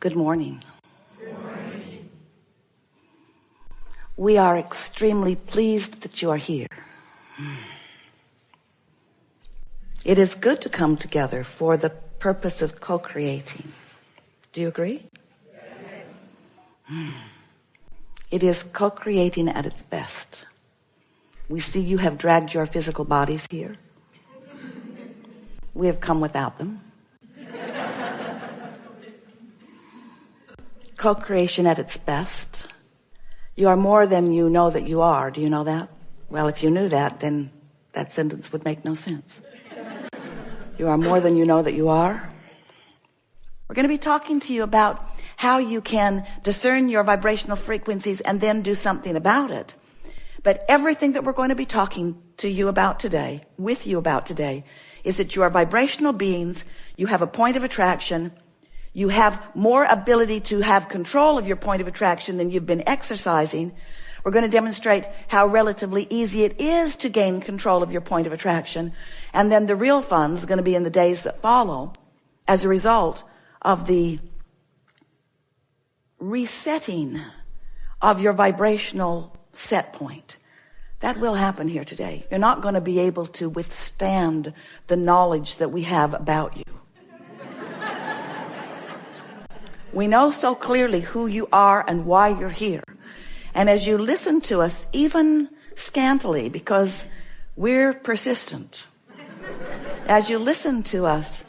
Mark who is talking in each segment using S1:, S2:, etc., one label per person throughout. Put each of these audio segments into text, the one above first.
S1: Good morning. We are extremely pleased that you are here. It is good to come together for the purpose of co-creating. Do you agree? Yes. It is co-creating at its best. We see you have dragged your physical bodies here. We have come without them. Co-creation at its best. You are more than you know that you are. Do you know that? Well, if you knew that, then that sentence would make no sense. You are more than you know that you are. We're going to be talking to you about how you can discern your vibrational frequencies and then do something about it. But everything that we're going to be talking to you about today, with you about today, is that you are vibrational beings. You have a point of attraction. You have more ability to have control of your point of attraction than you've been exercising. We're going to demonstrate how relatively easy it is to gain control of your point of attraction. And then the real fun is going to be in the days that follow as a result of the resetting of your vibrational set point. That will happen here today. You're not going to be able to withstand the knowledge that we have about you. We know so clearly who you are and why you're here. And as you listen to us, even scantily, because we're persistent, as you listen to us,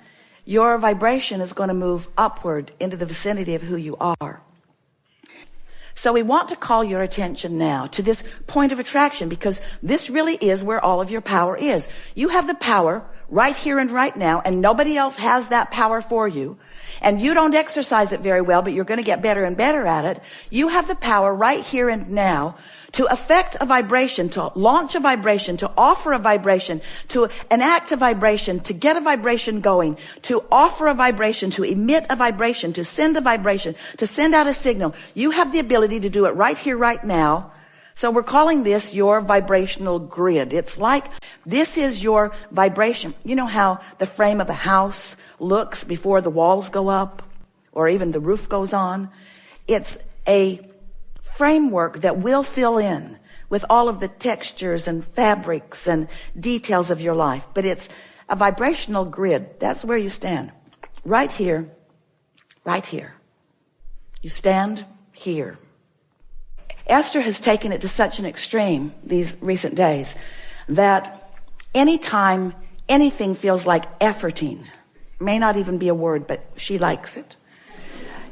S1: your vibration is going to move upward into the vicinity of who you are. So we want to call your attention now to this point of attraction, because this really is where all of your power is. You have the power right here and right now, and nobody else has that power for you. And you don't exercise it very well, but you're going to get better and better at it. You have the power right here and now to affect a vibration, to launch a vibration, to offer a vibration, to enact a vibration, to get a vibration going, to offer a vibration, to emit a vibration, to send a vibration, to send out a signal. You have the ability to do it right here, right now. So we're calling this your vibrational grid. It's like this is your vibration. You know how the frame of a house looks before the walls go up or even the roof goes on? It's a framework that will fill in with all of the textures and fabrics and details of your life. But it's a vibrational grid. That's where you stand. Right here. Right here. You stand here. Esther has taken it to such an extreme these recent days that anytime anything feels like efforting, may not even be a word, but she likes it.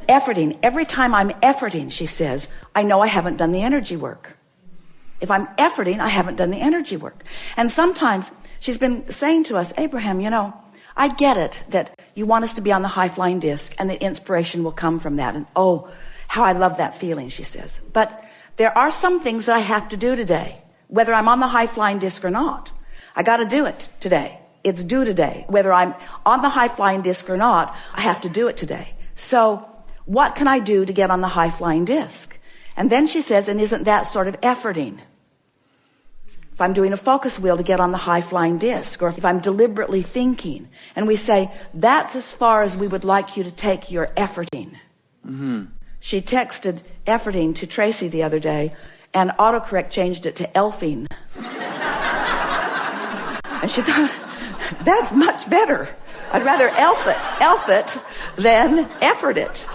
S1: Efforting. Every time I'm efforting, she says, I know I haven't done the energy work. If I'm efforting, I haven't done the energy work. And sometimes she's been saying to us, Abraham, you know, I get it that you want us to be on the high flying disc and the inspiration will come from that. And oh, how I love that feeling, she says. But there are some things that I have to do today, whether I'm on the high flying disc or not. I got to do it today. It's due today. Whether I'm on the high flying disc or not, I have to do it today. So what can I do to get on the high flying disc? And then she says, and isn't that sort of efforting? If I'm doing a focus wheel to get on the high flying disc, or if I'm deliberately thinking, and we say, that's as far as we would like you to take your efforting. Mm-hmm. She texted efforting to Tracy the other day, and autocorrect changed it to elfing. And she thought, that's much better. I'd rather elf it than effort it.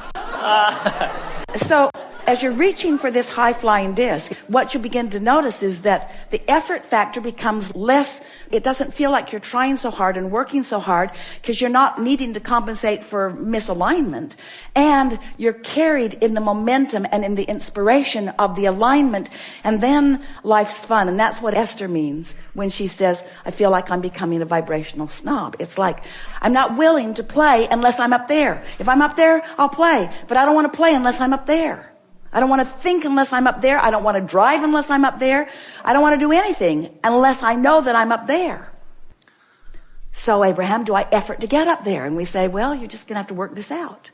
S1: So as you're reaching for this high flying disc, what you begin to notice is that the effort factor becomes less. It doesn't feel like you're trying so hard and working so hard because you're not needing to compensate for misalignment. And you're carried in the momentum and in the inspiration of the alignment. And then life's fun. And that's what Esther means when she says, I feel like I'm becoming a vibrational snob. It's like, I'm not willing to play unless I'm up there. If I'm up there, I'll play. But I don't want to play unless I'm up there. I don't want to think unless I'm up there. I don't want to drive unless I'm up there. I don't want to do anything unless I know that I'm up there. So, Abraham, do I effort to get up there? And we say, well, you're just going to have to work this out.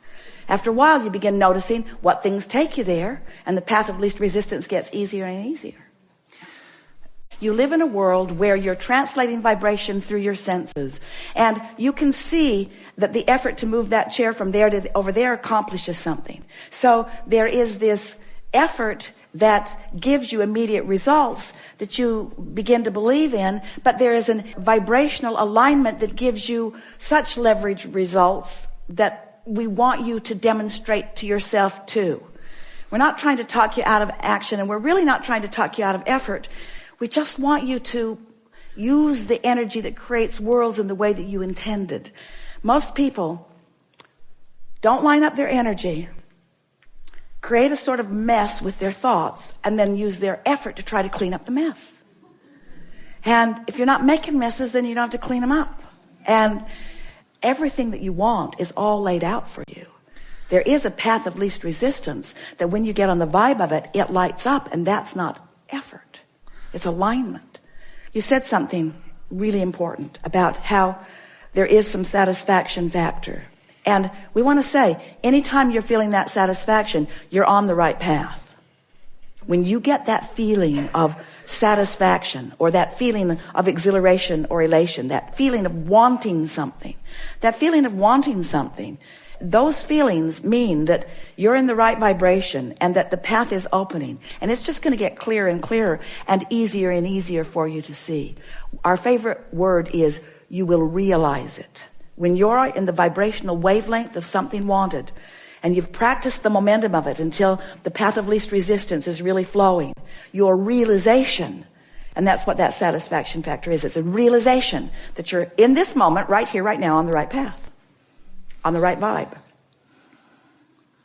S1: After a while, you begin noticing what things take you there, and the path of least resistance gets easier and easier. You live in a world where you're translating vibration through your senses, and you can see that the effort to move that chair from there to over there accomplishes something. So there is this effort that gives you immediate results that you begin to believe in, but there is a vibrational alignment that gives you such leveraged results that we want you to demonstrate to yourself too. We're not trying to talk you out of action, and we're really not trying to talk you out of effort. We just want you to use the energy that creates worlds in the way that you intended. Most people don't line up their energy, create a sort of mess with their thoughts, and then use their effort to try to clean up the mess. And if you're not making messes, then you don't have to clean them up. And everything that you want is all laid out for you. There is a path of least resistance that when you get on the vibe of it, it lights up, and that's not effort. It's alignment. You said something really important about how there is some satisfaction factor. And we want to say, anytime you're feeling that satisfaction, you're on the right path. When you get that feeling of satisfaction, or that feeling of exhilaration or elation, that feeling of wanting something, those feelings mean that you're in the right vibration and that the path is opening. And it's just going to get clearer and clearer and easier for you to see. Our favorite word is, you will realize it. When you're in the vibrational wavelength of something wanted, and you've practiced the momentum of it until the path of least resistance is really flowing, your realization, and that's what that satisfaction factor is. It's a realization that you're in this moment, right here, right now, on the right path, on the right vibe,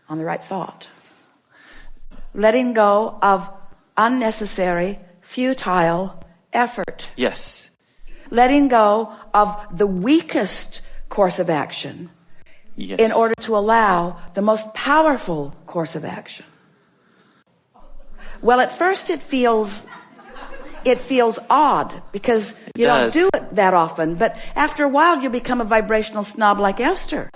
S1: on the right thought. Letting go of unnecessary, futile effort.
S2: Yes.
S1: Letting go of the weakest course of action, yes, in order to allow the most powerful course of action. Well, at first it feels odd because you don't do it that often, but after a while you become a vibrational snob like Esther.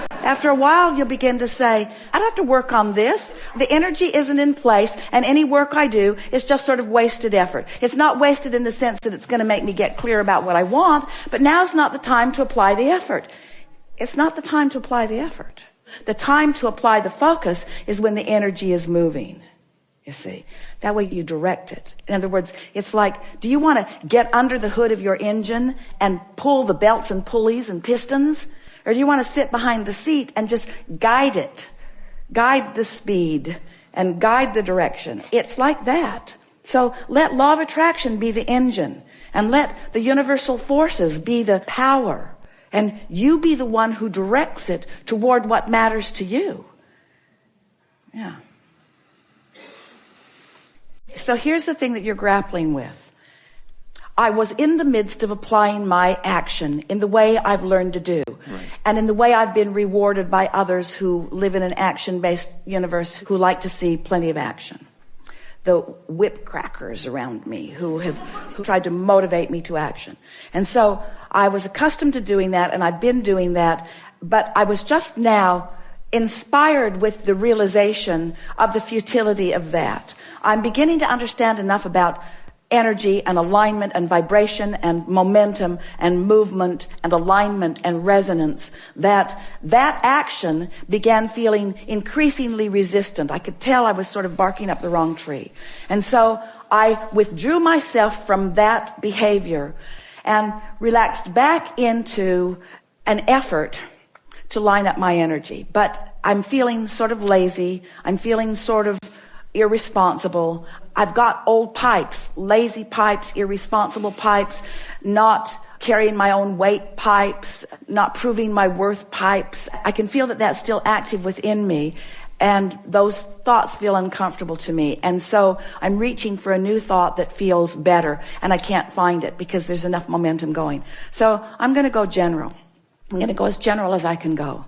S1: After a while you'll begin to say, I don't have to work on this. The energy isn't in place, and any work I do is just sort of wasted effort. It's not wasted in the sense that it's going to make me get clear about what I want, but now's not the time to apply the effort. It's not the time to apply the effort. The time to apply the focus is when the energy is moving. You see, that way you direct it. In other words, it's like, do you want to get under the hood of your engine and pull the belts and pulleys and pistons? Or do you want to sit behind the seat and just guide it? Guide the speed and guide the direction. It's like that. So let law of attraction be the engine, and let the universal forces be the power. And you be the one who directs it toward what matters to you. Yeah. So here's the thing that you're grappling with. I was in the midst of applying my action in the way I've learned to do. Right. And in the way I've been rewarded by others who live in an action-based universe, who like to see plenty of action. The whip crackers around me who tried to motivate me to action. And so I was accustomed to doing that, and I've been doing that, but I was just now inspired with the realization of the futility of that. I'm beginning to understand enough about energy and alignment and vibration and momentum and movement and alignment and resonance, that action began feeling increasingly resistant. I could tell I was sort of barking up the wrong tree. And so I withdrew myself from that behavior and relaxed back into an effort to line up my energy. But I'm feeling sort of lazy. I'm feeling sort of irresponsible. I've got old pipes, lazy pipes, irresponsible pipes, not carrying my own weight pipes, not proving my worth pipes. I can feel that that's still active within me, and those thoughts feel uncomfortable to me. And so I'm reaching for a new thought that feels better, and I can't find it because there's enough momentum going. So I'm going to go general. I'm going to go as general as I can go.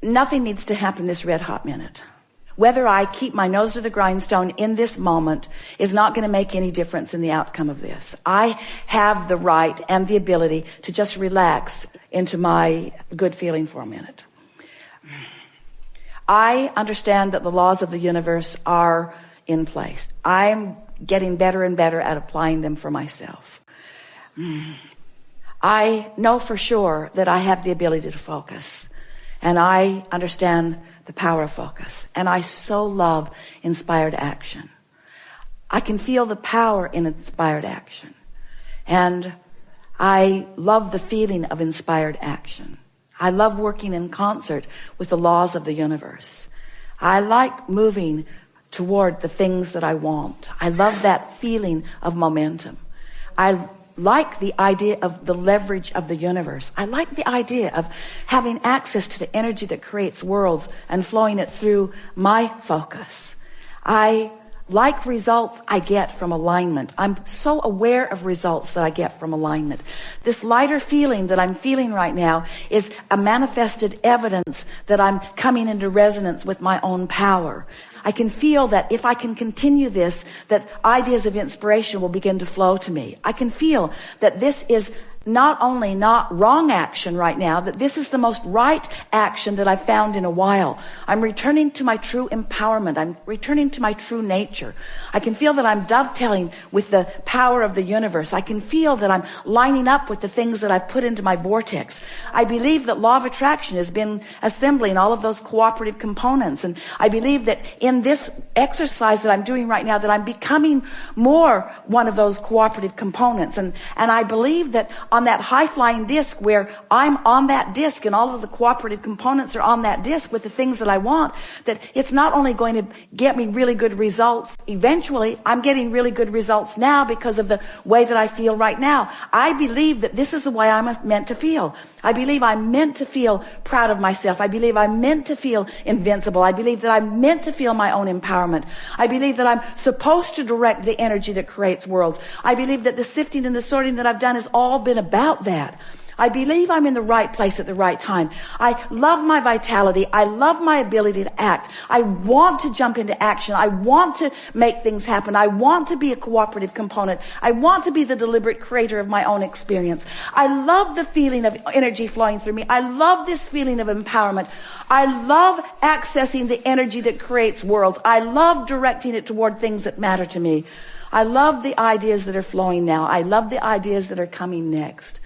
S1: Nothing needs to happen this red hot minute. Whether I keep my nose to the grindstone in this moment is not going to make any difference in the outcome of this. I have the right and the ability to just relax into my good feeling for a minute. I understand that the laws of the universe are in place. I'm getting better and better at applying them for myself. I know for sure that I have the ability to focus, and I understand the power of focus, and I so love inspired action. I can feel the power in inspired action, and I love the feeling of inspired action. I love working in concert with the laws of the universe. I like moving toward the things that I want. I love that feeling of momentum. I like the idea of the leverage of the universe. I like the idea of having access to the energy that creates worlds and flowing it through my focus. I like results I get from alignment. I'm so aware of results that I get from alignment. This lighter feeling that I'm feeling right now is a manifested evidence that I'm coming into resonance with my own power. I can feel that if I can continue this, that ideas of inspiration will begin to flow to me. I can feel that this is not only not wrong action right now, that this is the most right action that I've found in a while. I'm returning to my true empowerment. I'm returning to my true nature. I can feel that I'm dovetailing with the power of the universe. I can feel that I'm lining up with the things that I've put into my vortex. I believe that law of attraction has been assembling all of those cooperative components. And I believe that in this exercise that I'm doing right now, that I'm becoming more one of those cooperative components. And I believe that on that high-flying disc, where I'm on that disc and all of the cooperative components are on that disc with the things that I want, that it's not only going to get me really good results eventually, I'm getting really good results now because of the way that I feel right now. I believe that this is the way I'm meant to feel. I believe I'm meant to feel proud of myself. I believe I'm meant to feel invincible. I believe that I'm meant to feel my own empowerment. I believe that I'm supposed to direct the energy that creates worlds. I believe that the sifting and the sorting that I've done has all been about that. I believe I'm in the right place at the right time. I love my vitality. I love my ability to act. I want to jump into action. I want to make things happen. I want to be a cooperative component. I want to be the deliberate creator of my own experience. I love the feeling of energy flowing through me. I love this feeling of empowerment. I love accessing the energy that creates worlds. I love directing it toward things that matter to me. I love the ideas that are flowing now. I love the ideas that are coming next.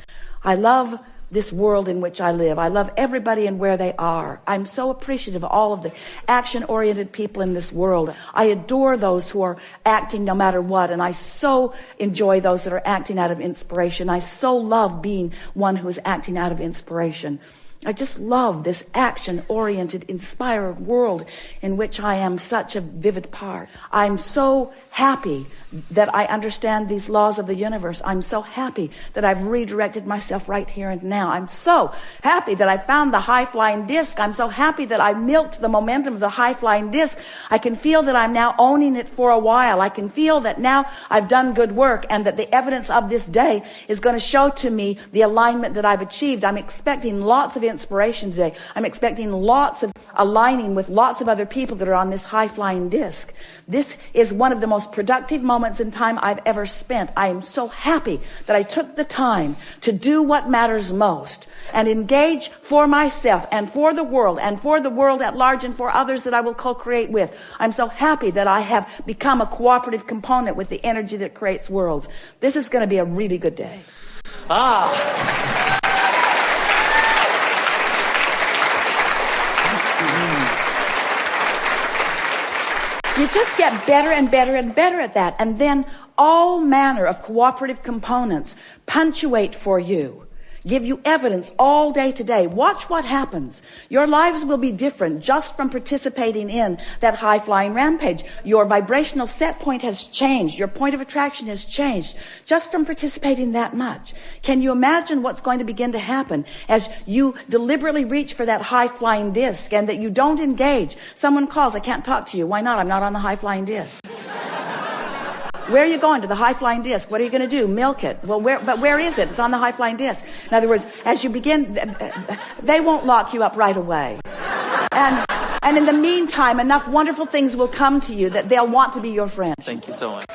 S1: I love this world in which I live. I love everybody and where they are. I'm so appreciative of all of the action-oriented people in this world. I adore those who are acting no matter what, and I so enjoy those that are acting out of inspiration. I so love being one who is acting out of inspiration. I just love this action-oriented, inspired world in which I am such a vivid part. I'm so happy that I understand these laws of the universe. I'm so happy that I've redirected myself right here and now. I'm so happy that I found the high-flying disc. I'm so happy that I milked the momentum of the high-flying disc. I can feel that I'm now owning it for a while. I can feel that now I've done good work and that the evidence of this day is going to show to me the alignment that I've achieved. I'm expecting lots of inspiration today. I'm expecting lots of aligning with lots of other people that are on this high-flying disc. This is one of the most productive moments in time I've ever spent. I am so happy that I took the time to do what matters most and engage for myself and for the world at large and for others that I will co-create with. I'm so happy that I have become a cooperative component with the energy that creates worlds. This is going to be a really good day. You just get better and better and better at that. And then all manner of cooperative components punctuate for you, give you evidence all day today. Watch what happens. Your lives will be different just from participating in that high-flying rampage. Your vibrational set point has changed. Your point of attraction has changed just from participating that much. Can you imagine what's going to begin to happen as you deliberately reach for that high-flying disc and that you don't engage? Someone calls, I can't talk to you. Why not? I'm not on the high-flying disc. Where are you going? To the high-flying disc. What are you going to do? Milk it. Well, where is it? It's on the high-flying disc. In other words, as you begin, they won't lock you up right away. And in the meantime, enough wonderful things will come to you that they'll want to be your friend.
S2: Thank you so much.